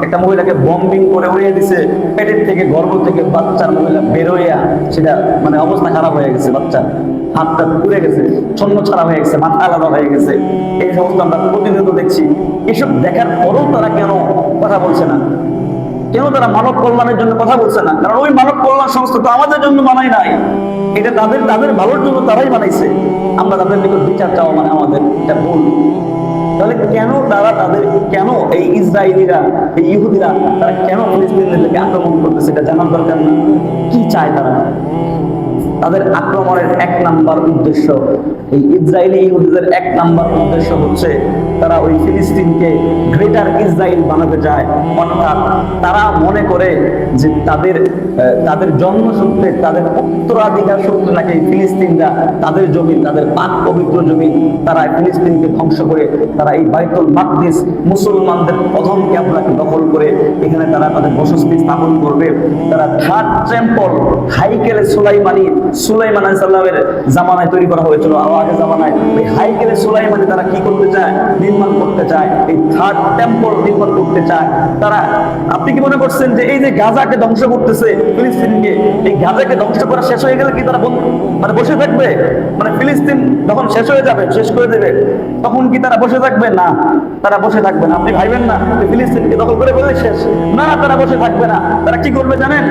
একটা মহিলাকে বম্বিং করে উড়িয়ে দিছে, পেটের থেকে গর্ভ থেকে বাচ্চার মহিলা বেরোইয়া সেটা মানে অবস্থা খারাপ হয়ে গেছে, বাচ্চা হাতটা পুড়ে গেছে, ছন্ন ছাড়া হয়ে গেছে, মাথা আলাদা হয়ে গেছে। এই সমস্ত আমরা প্রতিনিয়ত দেখছি। এসব দেখার পরেও তারা কেন কথা বলছে না? কেন তারা মানব কল্যাণের জন্য কথা বলছে না? কারণ ওই মানব কল্যাণ সংস্থা তো আমাদের জন্য বানাই নাই, এটা তাদের তাদের ভালোর জন্য তারাই বানাইছে। আমরা তাদের নিকট বিচার চাওয়া মানে আমাদের এটা ভুল। তাহলে কেন কেন এই ইসরায়েলিরা, এই ইহুদিরা তারা কেন ফিলিস্তিনিদেরকে আক্রমণ করতেছে এটা জানার দরকার না? কি চায় তারা? তাদের আক্রমণের এক নাম্বার উদ্দেশ্য, এই ইসরায়েলি ইহুদিদের এক নাম্বার উদ্দেশ্য হচ্ছে তারা ওই ফিলিস্তিনকে গ্রেটার ইসরায়েল বানাতে চায়। অর্থাৎ তারা মনে করে যে তাদের জন্মসূত্রে, তাদের উত্তরাধিকার সূত্রে নাকি ফিলিস্তিনরা তাদের জমি, তাদের পাক পবিত্র জমি, তারা ফিলিস্তিনকে ধ্বংস করে তারা এই বাইতুল মাকদিস মুসলমানদের প্রথম ক্যাবলাকে দখল করে এখানে তারা তাদের বসতি স্থাপন করবে। তারা থার্ড টেম্পল হাইকেলে সুলাইমান আলাইহিস সালামের জামানায় তৈরি করা হয়েছিল, আগে জামানায় এই হাইকেলে সুলাইমানি তারা কি করতে চায়? নির্মাণ করতে চায়, এই থার্ড টেম্পল নির্মাণ করতে চায় তারা। আপনি কি মনে করছেন যে এই যে গাজাকে ধ্বংস করতেছে ফিলিস্তিনকে, এই গাজাকে ধ্বংস করা শেষ হয়ে গেলে কি তারা মানে বসে থাকবে? মানে ফিলিস্তিন যখন শেষ হয়ে যাবে, শেষ করে দেবে, তখন কি তারা বসে থাকবে? না, তারা বসে থাকবে না। আপনি ভাইবেন না ফিলিস্তিনকে দখল করে বলে শেষ, না, তারা বসে থাকবে না। তারা কি করবে জানেন?